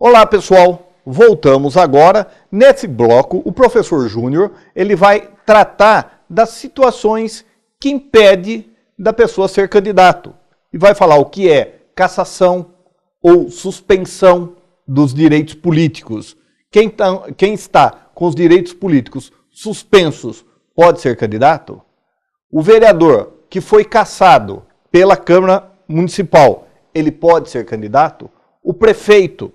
Olá, pessoal. Voltamos agora. Nesse bloco, o professor Júnior ele vai tratar das situações que impedem da pessoa ser candidato. E vai falar o que é cassação ou suspensão dos direitos políticos. Quem está com os direitos políticos suspensos pode ser candidato? O vereador que foi cassado pela Câmara Municipal, ele pode ser candidato? O prefeito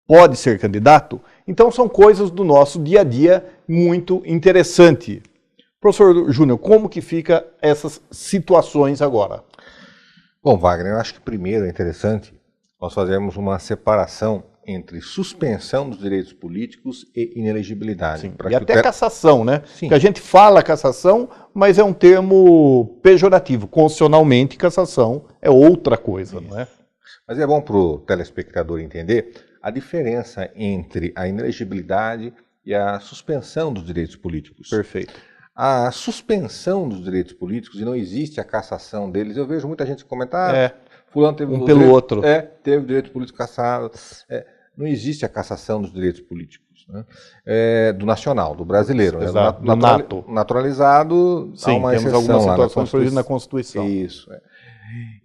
pode ser candidato? Então são coisas do nosso dia a dia muito interessante. Professor Júnior, como que fica essas situações agora? Bom, Wagner, eu acho que primeiro é interessante nós fazermos uma separação entre suspensão dos direitos políticos e inelegibilidade. Sim, e até cassação, né? Sim. Porque a gente fala cassação, mas é um termo pejorativo. Constitucionalmente, cassação é outra coisa, não é? Mas é bom para o telespectador entender a diferença entre a inelegibilidade e a suspensão dos direitos políticos. Perfeito. A suspensão dos direitos políticos, e não existe a cassação deles, eu vejo muita gente comentar, fulano teve um pelo outro. Teve direito político cassado. Não existe a cassação dos direitos políticos, né? Do nacional, do brasileiro. Exato, do nato. Naturalizado, sim, há uma temos exceção algumas lá situações previstas na Constituição. Isso.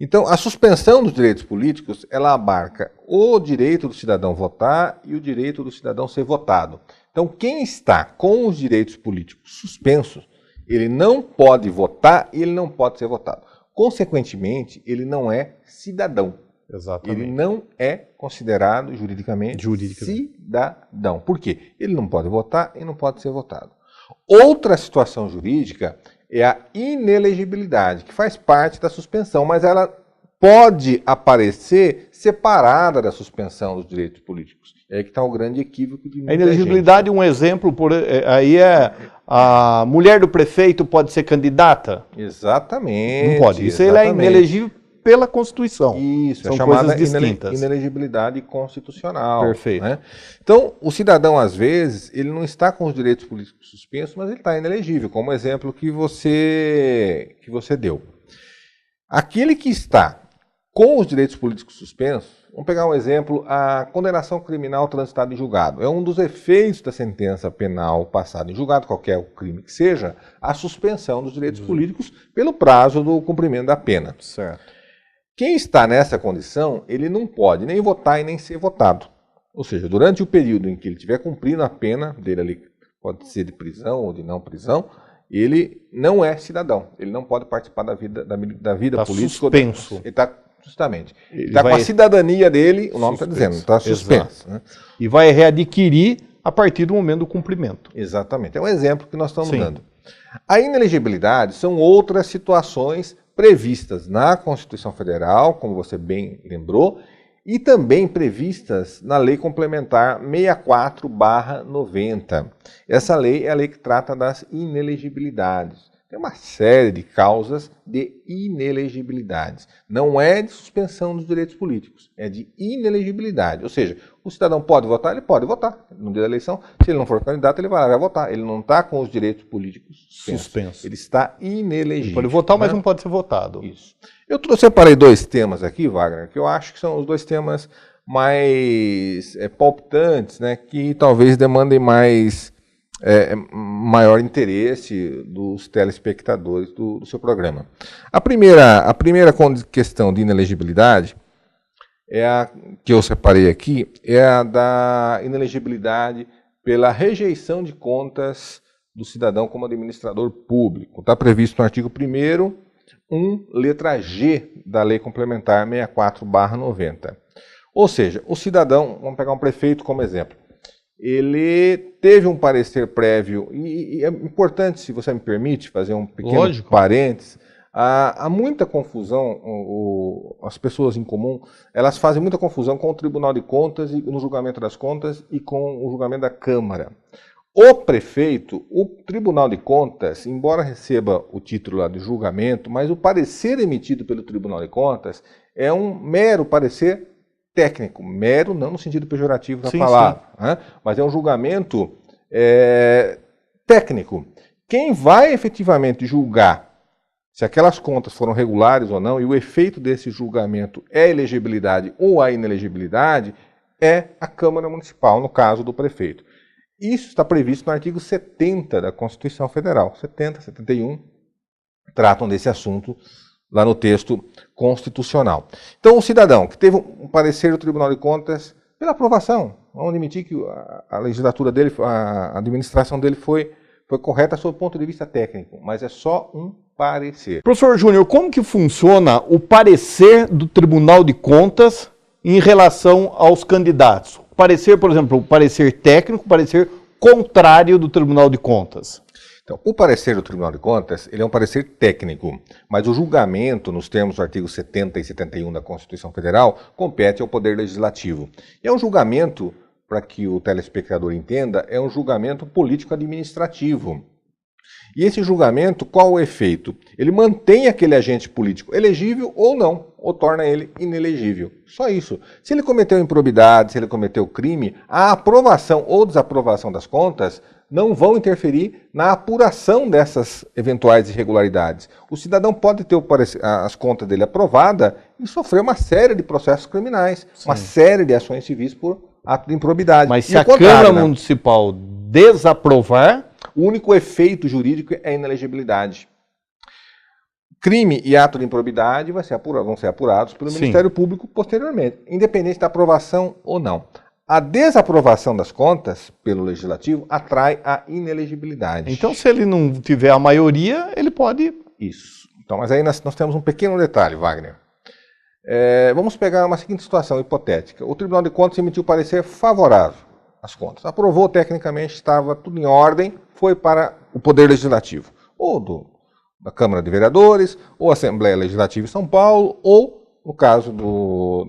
Então, a suspensão dos direitos políticos, ela abarca o direito do cidadão votar e o direito do cidadão ser votado. Então, quem está com os direitos políticos suspensos, ele não pode votar e ele não pode ser votado. Consequentemente, ele não é cidadão. Exatamente. Ele não é considerado juridicamente cidadão. Por quê? Ele não pode votar e não pode ser votado. Outra situação jurídica é a inelegibilidade, que faz parte da suspensão, mas ela pode aparecer separada da suspensão dos direitos políticos. É aí que está o grande equívoco de muita gente. A inelegibilidade, um exemplo, aí é a mulher do prefeito pode ser candidata? Exatamente. Não pode. Isso ele é inelegível pela Constituição. Isso, são é chamada coisas distintas. inelegibilidade constitucional. Perfeito. Né? Então, o cidadão, às vezes, ele não está com os direitos políticos suspensos, mas ele está inelegível, como o exemplo que você deu. Aquele que está com os direitos políticos suspensos, vamos pegar um exemplo, a condenação criminal transitada em julgado. É um dos efeitos da sentença penal passada em julgado, qualquer o crime que seja, a suspensão dos direitos políticos pelo prazo do cumprimento da pena. Certo. Quem está nessa condição, ele não pode nem votar e nem ser votado. Ou seja, durante o período em que ele estiver cumprindo a pena dele ali, pode ser de prisão ou de não prisão, ele não é cidadão. Ele não pode participar da vida política. Suspenso. Ele está justamente. Ele está com a cidadania dele, o nome está dizendo, está suspenso. Né? E vai readquirir a partir do momento do cumprimento. Exatamente. É um exemplo que nós estamos dando. A inelegibilidade são outras situações previstas na Constituição Federal, como você bem lembrou, e também previstas na Lei Complementar 64/90. Essa lei é a lei que trata das inelegibilidades. Tem uma série de causas de inelegibilidades. Não é de suspensão dos direitos políticos, é de inelegibilidade. Ou seja, o cidadão pode votar, ele pode votar no dia da eleição. Se ele não for candidato, ele vai votar. Ele não está com os direitos políticos suspensos. Ele está inelegível. Ele pode votar, mas não pode ser votado. Isso. Eu separei dois temas aqui, Wagner, que eu acho que são os dois temas mais palpitantes, né, que talvez demandem maior interesse dos telespectadores do seu programa. A primeira questão de inelegibilidade é a que eu separei aqui, é a da inelegibilidade pela rejeição de contas do cidadão como administrador público. Está previsto no artigo 1º, letra G da Lei Complementar 64/90. Ou seja, o cidadão, vamos pegar um prefeito como exemplo, ele teve um parecer prévio, e é importante, se você me permite, fazer um pequeno parênteses. Há muita confusão, as pessoas em comum, elas fazem muita confusão com o Tribunal de Contas, e no julgamento das contas e com o julgamento da Câmara. O prefeito, o Tribunal de Contas, embora receba o título lá de julgamento, mas o parecer emitido pelo Tribunal de Contas é um mero parecer técnico, mero não no sentido pejorativo da palavra, né? Mas é um julgamento técnico. Quem vai efetivamente julgar se aquelas contas foram regulares ou não, e o efeito desse julgamento é elegibilidade ou a inelegibilidade, é a Câmara Municipal, no caso do prefeito. Isso está previsto no artigo 70 da Constituição Federal. 70, 71 tratam desse assunto lá no texto constitucional. Então, o cidadão que teve um parecer do Tribunal de Contas pela aprovação, vamos admitir que a legislatura dele, a administração dele foi correta sob o ponto de vista técnico, mas é só um parecer. Professor Júnior, como que funciona o parecer do Tribunal de Contas em relação aos candidatos? O parecer, por exemplo, o parecer técnico, o parecer contrário do Tribunal de Contas. Então, o parecer do Tribunal de Contas, ele é um parecer técnico, mas o julgamento, nos termos do artigo 70 e 71 da Constituição Federal, compete ao Poder Legislativo. E é um julgamento, para que o telespectador entenda, é um julgamento político-administrativo. E esse julgamento, qual o efeito? Ele mantém aquele agente político elegível ou não, ou torna ele inelegível. Só isso. Se ele cometeu improbidade, se ele cometeu crime, a aprovação ou desaprovação das contas não vão interferir na apuração dessas eventuais irregularidades. O cidadão pode ter as contas dele aprovadas e sofrer uma série de processos criminais, uma série de ações civis por ato de improbidade. Mas se a Câmara Municipal desaprovar, o único efeito jurídico é a inelegibilidade. Crime e ato de improbidade vão ser apurados pelo Ministério Público posteriormente, independente da aprovação ou não. A desaprovação das contas pelo Legislativo atrai a inelegibilidade. Então, se ele não tiver a maioria, ele pode... Isso. Então, mas aí nós temos um pequeno detalhe, Wagner. Vamos pegar uma seguinte situação hipotética. O Tribunal de Contas emitiu parecer favorável às contas. Aprovou tecnicamente, estava tudo em ordem, foi para o Poder Legislativo. Ou da Câmara de Vereadores, ou Assembleia Legislativa de São Paulo, ou, no caso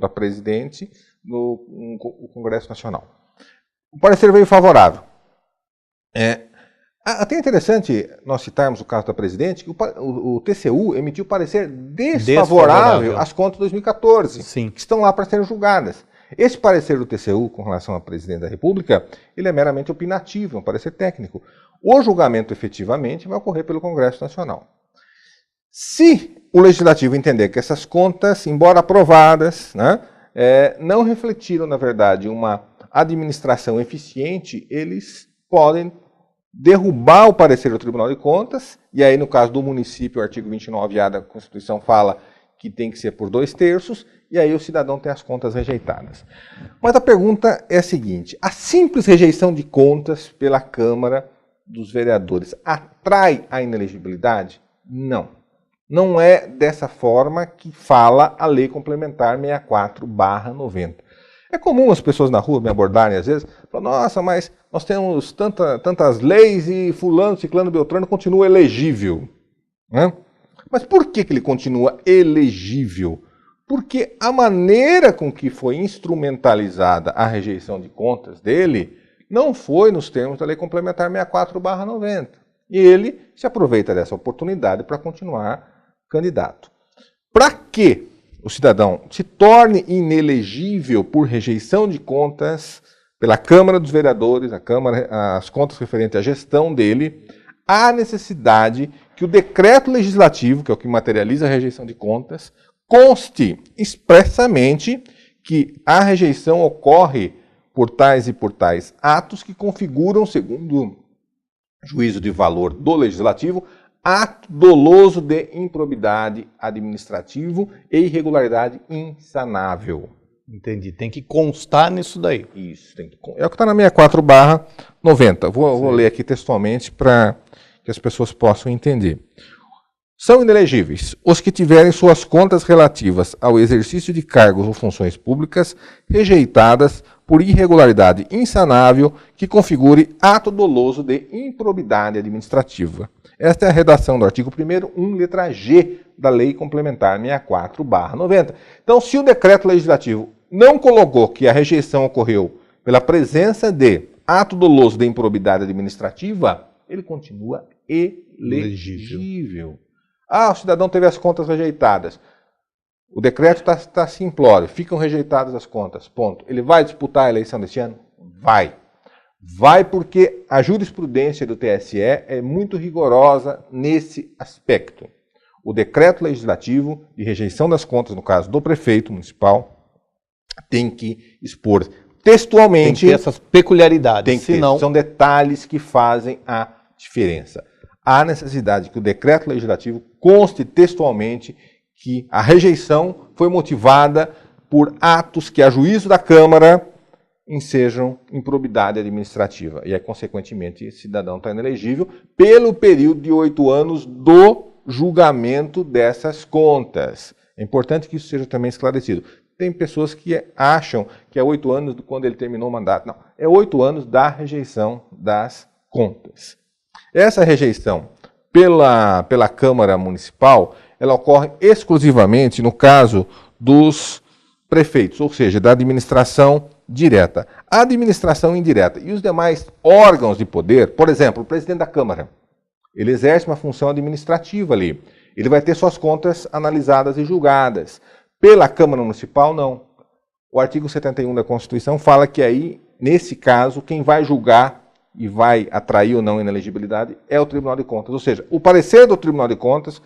da presidente, no Congresso Nacional. O parecer veio favorável. Até interessante nós citarmos o caso da presidente, que o TCU emitiu parecer desfavorável às contas de 2014, que estão lá para serem julgadas. Esse parecer do TCU com relação à presidente da República, ele é meramente opinativo, é um parecer técnico. O julgamento efetivamente vai ocorrer pelo Congresso Nacional. Se o Legislativo entender que essas contas, embora aprovadas, não refletiram, na verdade, uma administração eficiente, eles podem derrubar o parecer do Tribunal de Contas, e aí no caso do município, o artigo 29A da Constituição fala que tem que ser por 2/3, e aí o cidadão tem as contas rejeitadas. Mas a pergunta é a seguinte: a simples rejeição de contas pela Câmara dos Vereadores atrai a inelegibilidade? Não. Não é dessa forma que fala a Lei Complementar 64/90. É comum as pessoas na rua me abordarem às vezes, falam, nossa, mas nós temos tantas leis e fulano, ciclano, beltrano continua elegível. Né? Mas por que ele continua elegível? Porque a maneira com que foi instrumentalizada a rejeição de contas dele não foi nos termos da Lei Complementar 64/90. E ele se aproveita dessa oportunidade para continuar candidato. Para que o cidadão se torne inelegível por rejeição de contas pela Câmara dos Vereadores, as contas referentes à gestão dele, há necessidade que o decreto legislativo, que é o que materializa a rejeição de contas, conste expressamente que a rejeição ocorre por tais e por tais atos que configuram, segundo juízo de valor do Legislativo, ato doloso de improbidade administrativo e irregularidade insanável. Entendi. Tem que constar nisso daí. Isso. É o que está na 64/90. Vou ler aqui textualmente para que as pessoas possam entender. São inelegíveis os que tiverem suas contas relativas ao exercício de cargos ou funções públicas rejeitadas por irregularidade insanável que configure ato doloso de improbidade administrativa. Esta é a redação do artigo 1º, 1, letra G, da Lei Complementar 64/90. Então, se o decreto legislativo não colocou que a rejeição ocorreu pela presença de ato doloso de improbidade administrativa, ele continua elegível. O cidadão teve as contas rejeitadas. O decreto está simplório, ficam rejeitadas as contas, ponto. Ele vai disputar a eleição deste ano? Vai. Vai porque a jurisprudência do TSE é muito rigorosa nesse aspecto. O decreto legislativo de rejeição das contas, no caso do prefeito municipal, tem que expor textualmente. Tem que ter essas peculiaridades. Senão... São detalhes que fazem a diferença. Há necessidade que o decreto legislativo conste textualmente que a rejeição foi motivada por atos que, a juízo da Câmara, ensejam improbidade administrativa. E, consequentemente, esse cidadão está inelegível pelo período de 8 anos do julgamento dessas contas. É importante que isso seja também esclarecido. Tem pessoas que acham que é 8 anos quando ele terminou o mandato. Não, é 8 anos da rejeição das contas. Essa rejeição pela Câmara Municipal, ela ocorre exclusivamente no caso dos prefeitos, ou seja, da administração direta. A administração indireta e os demais órgãos de poder, por exemplo, o presidente da Câmara, ele exerce uma função administrativa ali. Ele vai ter suas contas analisadas e julgadas. Pela Câmara Municipal, não. O artigo 71 da Constituição fala que aí, nesse caso, quem vai julgar e vai atrair ou não inelegibilidade é o Tribunal de Contas. Ou seja, o parecer do Tribunal de Contas,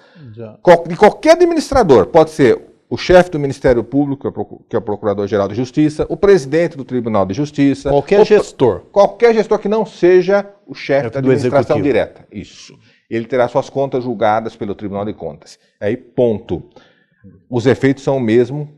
de qualquer administrador, pode ser o chefe do Ministério Público, que é o Procurador-Geral de Justiça, o presidente do Tribunal de Justiça. Qualquer gestor. Qualquer gestor que não seja o chefe da administração direta. Isso. Ele terá suas contas julgadas pelo Tribunal de Contas. Aí, ponto. Os efeitos são o mesmo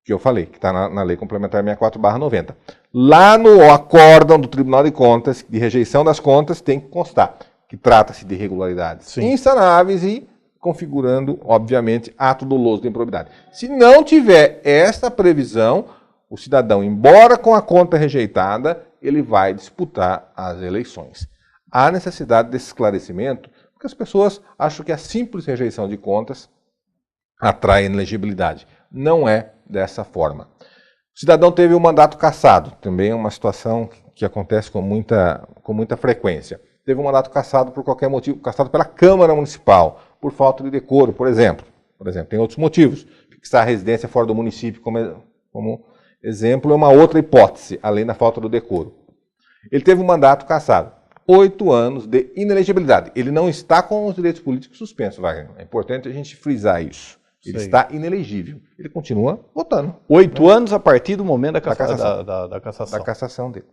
que eu falei, que está na Lei Complementar 64/90. Lá no acórdão do Tribunal de Contas, de rejeição das contas, tem que constar que trata-se de irregularidades insanáveis e configurando, obviamente, ato doloso de improbidade. Se não tiver essa previsão, o cidadão, embora com a conta rejeitada, ele vai disputar as eleições. Há necessidade desse esclarecimento, porque as pessoas acham que a simples rejeição de contas atrai inelegibilidade. Não é dessa forma. O cidadão teve o mandato cassado, também é uma situação que acontece com muita frequência. Teve um mandato cassado por qualquer motivo, cassado pela Câmara Municipal, por falta de decoro, por exemplo. Tem outros motivos. Fixar a residência fora do município, como exemplo, é uma outra hipótese, além da falta do decoro. Ele teve um mandato cassado. 8 anos de inelegibilidade. Ele não está com os direitos políticos suspensos, Wagner. É importante a gente frisar isso. Ele está inelegível. Ele continua votando. 8 anos a partir do momento da cassação dele.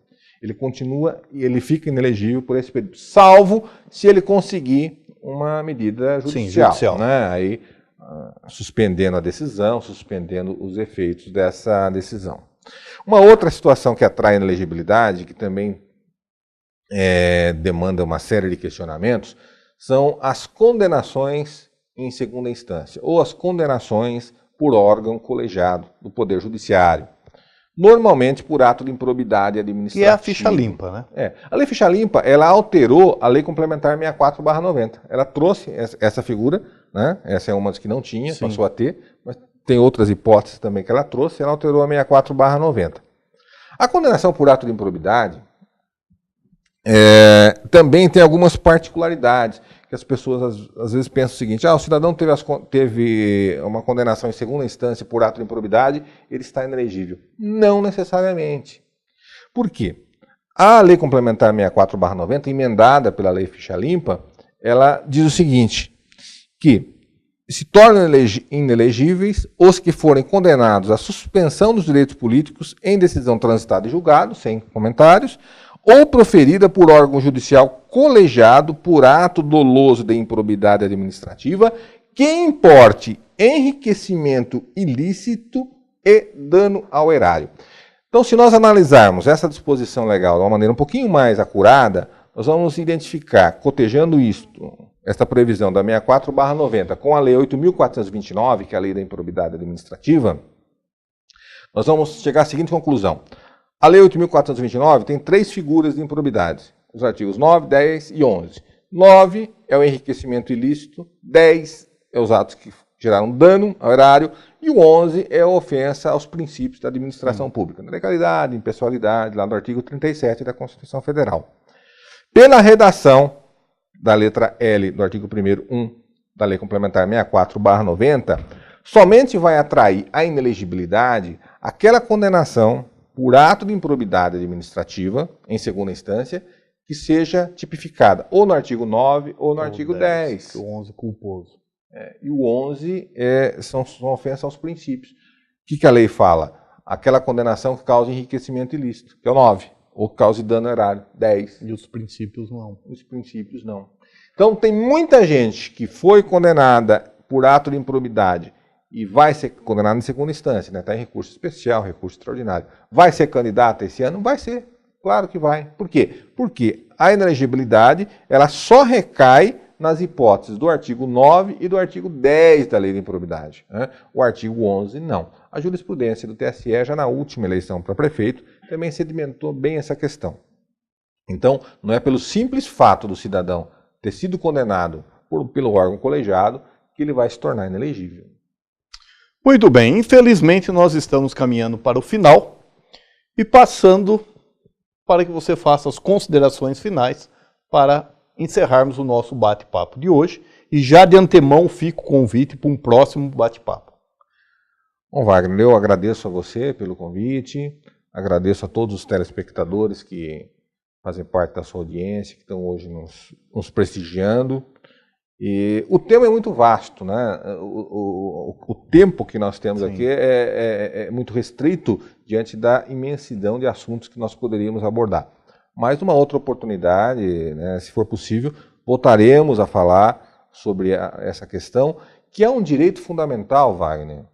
Ele continua e ele fica inelegível por esse período, salvo se ele conseguir uma medida judicial. Né? Aí, suspendendo a decisão, suspendendo os efeitos dessa decisão. Uma outra situação que atrai inelegibilidade, que também demanda uma série de questionamentos, são as condenações em segunda instância, ou as condenações por órgão colegiado do Poder Judiciário. Normalmente por ato de improbidade administrativa. Que é a ficha limpa, né? A Lei Ficha Limpa, ela alterou a Lei Complementar 64/90. Ela trouxe essa figura, né? Essa é uma das que não tinha, passou a ter, mas tem outras hipóteses também que ela trouxe, ela alterou a 64/90. A condenação por ato de improbidade também tem algumas particularidades, que as pessoas às vezes pensam o seguinte: o cidadão teve uma condenação em segunda instância por ato de improbidade, ele está inelegível. Não necessariamente. Por quê? A Lei Complementar 64/90, emendada pela Lei Ficha Limpa, ela diz o seguinte, que se tornam inelegíveis os que forem condenados à suspensão dos direitos políticos em decisão transitada e julgado, sem comentários, ou proferida por órgão judicial colegiado por ato doloso de improbidade administrativa, que importe enriquecimento ilícito e dano ao erário. Então, se nós analisarmos essa disposição legal de uma maneira um pouquinho mais acurada, nós vamos identificar, cotejando esta previsão da 64/90 com a Lei 8.429, que é a Lei da Improbidade Administrativa, nós vamos chegar à seguinte conclusão. A Lei 8.429 tem 3 figuras de improbidade, os artigos 9, 10 e 11. 9 é o enriquecimento ilícito, 10 é os atos que geraram dano ao erário, e o 11 é a ofensa aos princípios da administração pública, na legalidade, impessoalidade, lá no artigo 37 da Constituição Federal. Pela redação da letra L do artigo 1º, 1 da Lei Complementar 64/90, somente vai atrair a inelegibilidade aquela condenação por ato de improbidade administrativa, em segunda instância, que seja tipificada ou no artigo 9 ou no artigo 10. O 11 culposo. E o 11 são ofensas aos princípios. O que a lei fala? aquela condenação que causa enriquecimento ilícito, que é o 9, ou que cause dano erário, 10. E os princípios não. Os princípios não. Então tem muita gente que foi condenada por ato de improbidade e vai ser condenada em segunda instância, né? Está em recurso especial, recurso extraordinário. Vai ser candidata esse ano? Vai ser. Claro que vai. Por quê? Porque a inelegibilidade ela só recai nas hipóteses do artigo 9 e do artigo 10 da Lei de Improbidade. Né? O artigo 11 não. A jurisprudência do TSE, já na última eleição para prefeito, também sedimentou bem essa questão. Então, não é pelo simples fato do cidadão ter sido condenado pelo órgão colegiado que ele vai se tornar inelegível. Muito bem, infelizmente nós estamos caminhando para o final e passando para que você faça as considerações finais para encerrarmos o nosso bate-papo de hoje e já de antemão fica o convite para um próximo bate-papo. Bom, Wagner, eu agradeço a você pelo convite, agradeço a todos os telespectadores que fazem parte da sua audiência, que estão hoje nos prestigiando. E o tema é muito vasto, né? O tempo que nós temos aqui é muito restrito diante da imensidão de assuntos que nós poderíamos abordar. Mas numa outra oportunidade, né, se for possível, voltaremos a falar sobre essa questão, que é um direito fundamental, Wagner.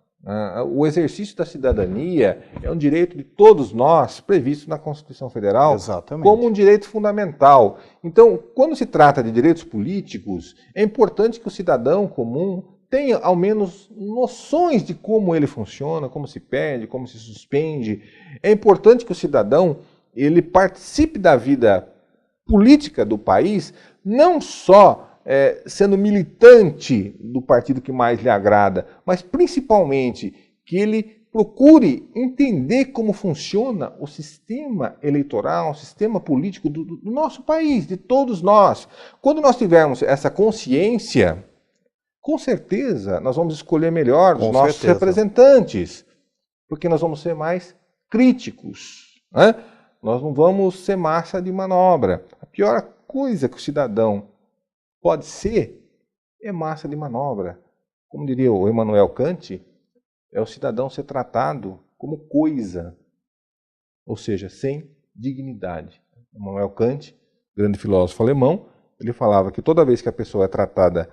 O exercício da cidadania é um direito de todos nós, previsto na Constituição Federal, Exatamente. Como um direito fundamental. Então, quando se trata de direitos políticos, é importante que o cidadão comum tenha, ao menos, noções de como ele funciona, como se pede, como se suspende. É importante que o cidadão ele participe da vida política do país, não só sendo militante do partido que mais lhe agrada, mas principalmente que ele procure entender como funciona o sistema eleitoral, o sistema político do nosso país, de todos nós. Quando nós tivermos essa consciência, com certeza nós vamos escolher melhor os nossos representantes, porque nós vamos ser mais críticos, né? Nós não vamos ser massa de manobra. A pior coisa que o cidadão pode ser é massa de manobra. Como diria o Immanuel Kant, é o cidadão ser tratado como coisa, ou seja, sem dignidade. Immanuel Kant, grande filósofo alemão, ele falava que toda vez que a pessoa é tratada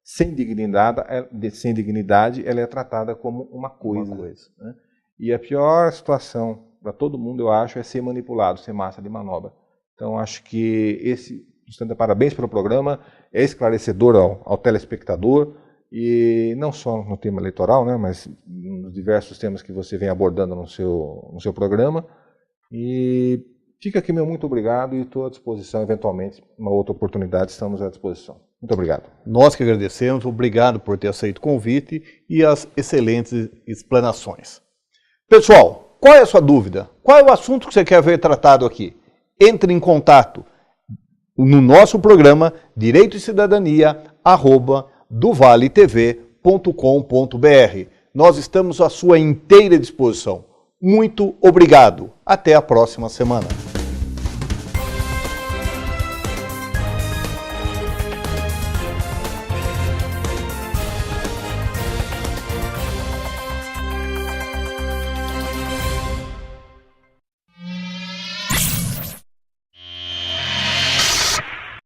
sem dignidade, ela é tratada como uma coisa. Né? E a pior situação para todo mundo, eu acho, é ser manipulado, ser massa de manobra. Então, acho que parabéns pelo programa, é esclarecedor ao telespectador, e não só no tema eleitoral, né, mas nos diversos temas que você vem abordando no seu programa. E fica aqui meu muito obrigado e estou à disposição, eventualmente, uma outra oportunidade, estamos à disposição. Muito obrigado. Nós que agradecemos, obrigado por ter aceito o convite e as excelentes explanações. Pessoal, qual é a sua dúvida? Qual é o assunto que você quer ver tratado aqui? Entre em contato no nosso programa Direito e Cidadania, @duvaletv.com.br. Nós estamos à sua inteira disposição. Muito obrigado. Até a próxima semana.